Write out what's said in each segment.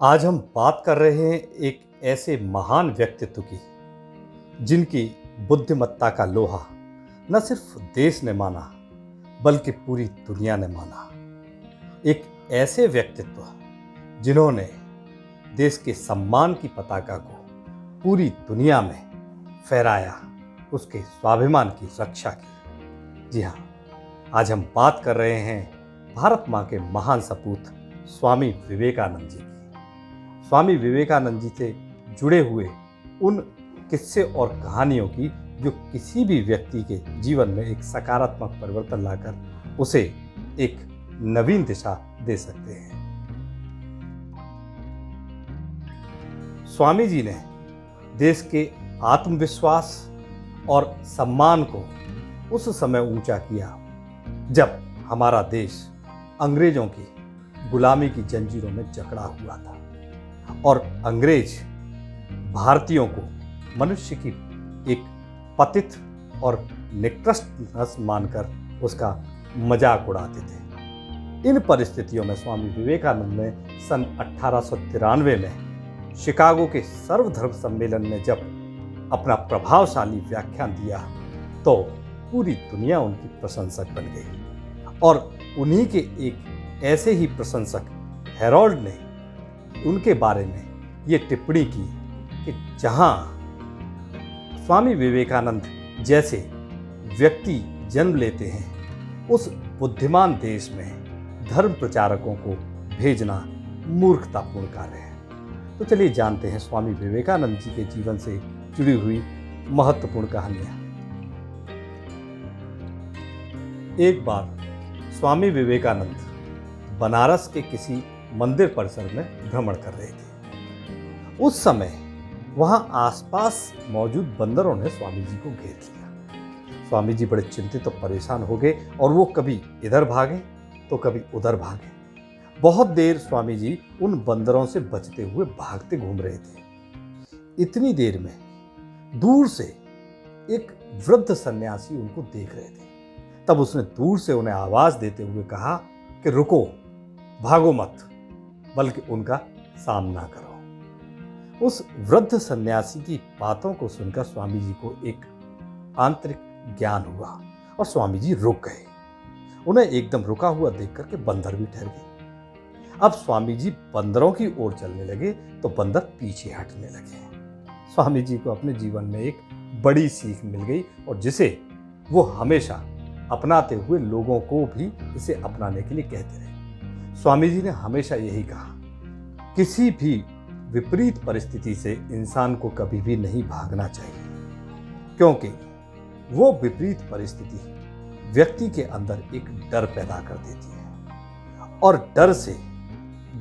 आज हम बात कर रहे हैं एक ऐसे महान व्यक्तित्व की जिनकी बुद्धिमत्ता का लोहा न सिर्फ देश ने माना बल्कि पूरी दुनिया ने माना। एक ऐसे व्यक्तित्व जिन्होंने देश के सम्मान की पताका को पूरी दुनिया में फहराया, उसके स्वाभिमान की रक्षा की। जी हाँ, आज हम बात कर रहे हैं भारत माँ के महान सपूत स्वामी विवेकानंद जी की। स्वामी विवेकानंद जी से जुड़े हुए उन किस्से और कहानियों की जो किसी भी व्यक्ति के जीवन में एक सकारात्मक परिवर्तन लाकर उसे एक नवीन दिशा दे सकते हैं। स्वामी जी ने देश के आत्मविश्वास और सम्मान को उस समय ऊंचा किया जब हमारा देश अंग्रेजों की गुलामी की जंजीरों में जकड़ा हुआ था और अंग्रेज भारतीयों को मनुष्य की एक पतित और निकृष्ट नस्ल मानकर उसका मजाक उड़ाते थे। इन परिस्थितियों में स्वामी विवेकानंद ने सन 1893 में शिकागो के सर्वधर्म सम्मेलन में जब अपना प्रभावशाली व्याख्यान दिया तो पूरी दुनिया उनकी प्रशंसक बन गई और उन्हीं के एक ऐसे ही प्रशंसक हेरोल्ड ने उनके बारे में ये टिप्पणी की कि जहां स्वामी विवेकानंद जैसे व्यक्ति जन्म लेते हैं उस बुद्धिमान देश में धर्म प्रचारकों को भेजना मूर्खतापूर्ण कार्य है। तो चलिए जानते हैं स्वामी विवेकानंद जी के जीवन से जुड़ी हुई महत्वपूर्ण कहानियां। एक बार स्वामी विवेकानंद बनारस के किसी मंदिर परिसर में भ्रमण कर रहे थे। उस समय वहां आसपास मौजूद बंदरों ने स्वामी जी को घेर लिया। स्वामी जी बड़े चिंतित और परेशान हो गए और वो कभी इधर भागे तो कभी उधर भागे। बहुत देर स्वामी जी उन बंदरों से बचते हुए भागते घूम रहे थे। इतनी देर में दूर से एक वृद्ध सन्यासी उनको देख रहे थे। तब उसने दूर से उन्हें आवाज देते हुए कहा कि रुको, भागो मत, बल्कि उनका सामना करो। उस वृद्ध सन्यासी की बातों को सुनकर स्वामी जी को एक आंतरिक ज्ञान हुआ और स्वामी जी रुक गए। उन्हें एकदम रुका हुआ देखकर के बंदर भी ठहर गए। अब स्वामी जी बंदरों की ओर चलने लगे तो बंदर पीछे हटने लगे। स्वामी जी को अपने जीवन में एक बड़ी सीख मिल गई और जिसे वो हमेशा अपनाते हुए लोगों को भी इसे अपनाने के लिए कहते रहे। स्वामी जी ने हमेशा यही कहा, किसी भी विपरीत परिस्थिति से इंसान को कभी भी नहीं भागना चाहिए, क्योंकि वो विपरीत परिस्थिति व्यक्ति के अंदर एक डर पैदा कर देती है और डर से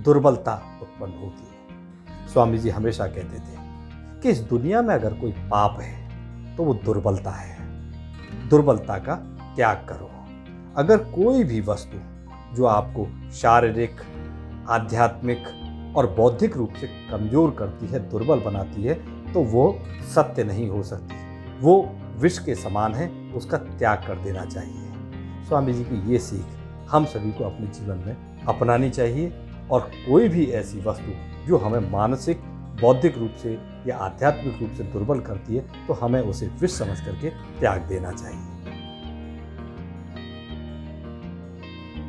दुर्बलता उत्पन्न होती है। स्वामी जी हमेशा कहते थे कि इस दुनिया में अगर कोई पाप है तो वो दुर्बलता है। दुर्बलता का त्याग करो। अगर कोई भी वस्तु जो आपको शारीरिक, आध्यात्मिक और बौद्धिक रूप से कमजोर करती है, दुर्बल बनाती है, तो वो सत्य नहीं हो सकती। वो विष के समान है, उसका त्याग कर देना चाहिए। स्वामी जी की ये सीख हम सभी को अपने जीवन में अपनानी चाहिए और कोई भी ऐसी वस्तु जो हमें मानसिक, बौद्धिक रूप से या आध्यात्मिक रूप से दुर्बल करती है तो हमें उसे विष समझ करके त्याग देना चाहिए।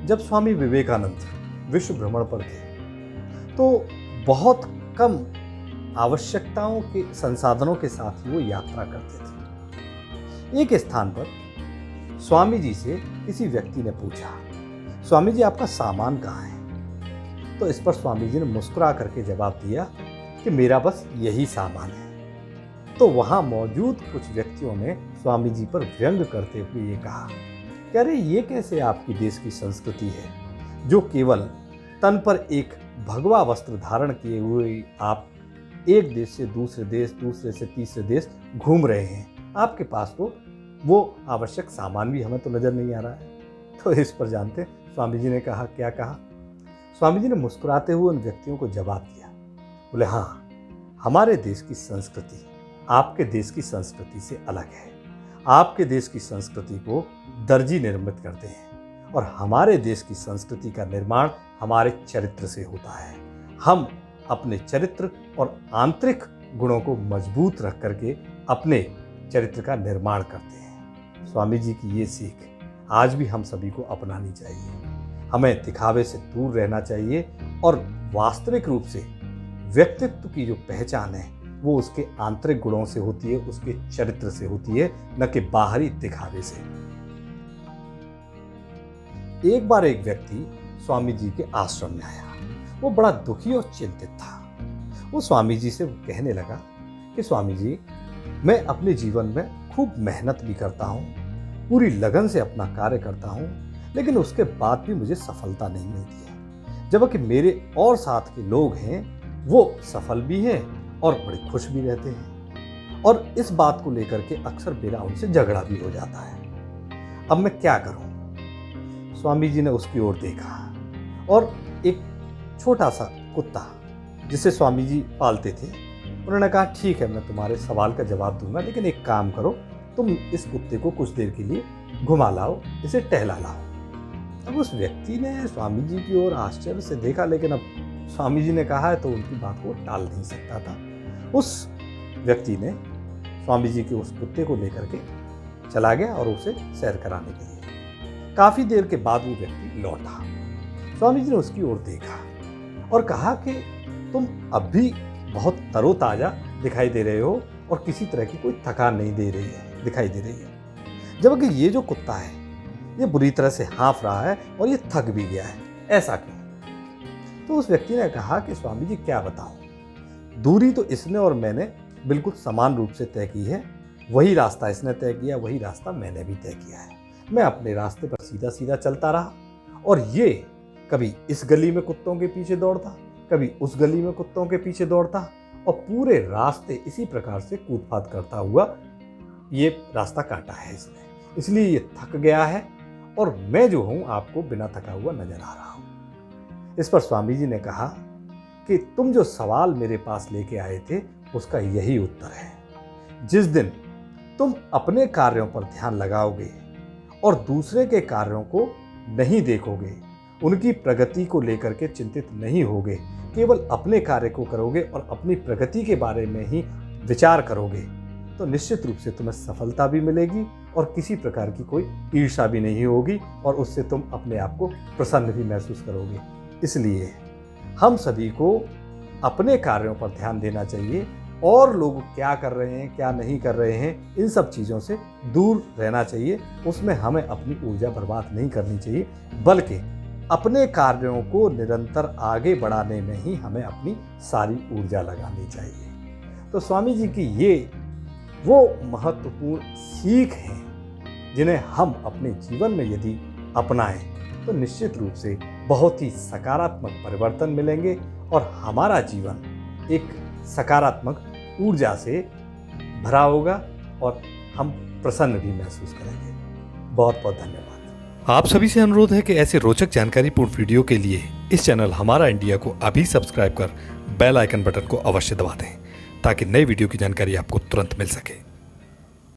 जब स्वामी विवेकानंद विश्व भ्रमण पर थे तो बहुत कम आवश्यकताओं के संसाधनों के साथ ही वो यात्रा करते थे। एक स्थान पर स्वामी जी से किसी व्यक्ति ने पूछा, स्वामी जी आपका सामान कहाँ है? तो इस पर स्वामी जी ने मुस्कुरा करके जवाब दिया कि मेरा बस यही सामान है। तो वहां मौजूद कुछ व्यक्तियों ने स्वामी जी पर व्यंग करते हुए ये कहा कि अरे ये कैसे आपकी देश की संस्कृति है जो केवल तन पर एक भगवा वस्त्र धारण किए हुए आप एक देश से दूसरे देश, दूसरे से तीसरे देश घूम रहे हैं। आपके पास तो वो आवश्यक सामान भी हमें तो नजर नहीं आ रहा है। तो इस पर जानते स्वामी जी ने कहा, क्या कहा? स्वामी जी ने मुस्कुराते हुए उन व्यक्तियों को जवाब दिया, बोले हाँ, हमारे देश की संस्कृति आपके देश की संस्कृति से अलग है। आपके देश की संस्कृति को दर्जी निर्मित करते हैं और हमारे देश की संस्कृति का निर्माण हमारे चरित्र से होता है। हम अपने चरित्र और आंतरिक गुणों को मजबूत रख करके अपने चरित्र का निर्माण करते हैं। स्वामी जी की ये सीख आज भी हम सभी को अपनानी चाहिए। हमें दिखावे से दूर रहना चाहिए और वास्तविक रूप से व्यक्तित्व की जो पहचान है वो उसके आंतरिक गुणों से होती है, उसके चरित्र से होती है, न कि बाहरी दिखावे से। एक बार एक व्यक्ति स्वामी जी के आश्रम में आया। वो बड़ा दुखी और चिंतित था। वो स्वामी जी से कहने लगा कि स्वामी जी, मैं अपने जीवन में खूब मेहनत भी करता हूँ, पूरी लगन से अपना कार्य करता हूँ, लेकिन उसके बाद भी मुझे सफलता नहीं मिलती है। जबकि मेरे और साथ के लोग हैं वो सफल भी हैं और बड़े खुश भी रहते हैं, और इस बात को लेकर के अक्सर मेरा उनसे झगड़ा भी हो जाता है। अब मैं क्या करूं? स्वामी जी ने उसकी ओर देखा और एक छोटा सा कुत्ता जिसे स्वामी जी पालते थे, उन्होंने कहा ठीक है, मैं तुम्हारे सवाल का जवाब दूंगा, लेकिन एक काम करो, तुम इस कुत्ते को कुछ देर के लिए घुमा लाओ, इसे टहला लाओ। अब उस व्यक्ति ने स्वामी जी की ओर आश्चर्य से देखा, लेकिन अब स्वामी जी ने कहा है तो उनकी बात को टाल नहीं सकता था। उस व्यक्ति ने स्वामी जी के उस कुत्ते को लेकर के चला गया और उसे सैर कराने के लिए। काफी देर के बाद वो व्यक्ति लौटा। स्वामी जी ने उसकी ओर देखा और कहा कि तुम अब भी बहुत तरोताजा दिखाई दे रहे हो और किसी तरह की कोई थकान नहीं दिखाई दे रही है, जबकि ये जो कुत्ता है ये बुरी तरह से हाँफ रहा है और ये थक भी गया है, ऐसा क्यों? तो उस व्यक्ति ने कहा कि स्वामी जी क्या बताऊं, दूरी तो इसने और मैंने बिल्कुल समान रूप से तय की है। वही रास्ता इसने तय किया, वही रास्ता मैंने भी तय किया है। मैं अपने रास्ते पर सीधा सीधा चलता रहा और ये कभी इस गली में कुत्तों के पीछे दौड़ता, कभी उस गली में कुत्तों के पीछे दौड़ता, और पूरे रास्ते इसी प्रकार से कूद फाद करता हुआ ये रास्ता काटा है इसने, इसलिए ये थक गया है और मैं जो हूं आपको बिना थका हुआ नजर आ रहा हूं। इस पर स्वामी जी ने कहा कि तुम जो सवाल मेरे पास लेके आए थे उसका यही उत्तर है। जिस दिन तुम अपने कार्यों पर ध्यान लगाओगे और दूसरे के कार्यों को नहीं देखोगे, उनकी प्रगति को लेकर के चिंतित नहीं होगे, केवल अपने कार्य को करोगे और अपनी प्रगति के बारे में ही विचार करोगे, तो निश्चित रूप से तुम्हें सफलता भी मिलेगी और किसी प्रकार की कोई ईर्ष्या भी नहीं होगी और उससे तुम अपने आप को प्रसन्न भी महसूस करोगे। इसलिए हम सभी को अपने कार्यों पर ध्यान देना चाहिए और लोग क्या कर रहे हैं क्या नहीं कर रहे हैं इन सब चीज़ों से दूर रहना चाहिए। उसमें हमें अपनी ऊर्जा बर्बाद नहीं करनी चाहिए, बल्कि अपने कार्यों को निरंतर आगे बढ़ाने में ही हमें अपनी सारी ऊर्जा लगानी चाहिए। तो स्वामी जी की ये वो महत्वपूर्ण सीख हैं जिन्हें हम अपने जीवन में यदि अपनाएं तो निश्चित रूप से बहुत ही सकारात्मक परिवर्तन मिलेंगे और हमारा जीवन एक सकारात्मक ऊर्जा से भरा होगा और हम प्रसन्न भी महसूस करेंगे। बहुत बहुत धन्यवाद। आप सभी से अनुरोध है कि ऐसे रोचक जानकारीपूर्ण वीडियो के लिए इस चैनल हमारा इंडिया को अभी सब्सक्राइब कर बेल आइकन बटन को अवश्य दबा दें ताकि नई वीडियो की जानकारी आपको तुरंत मिल सके।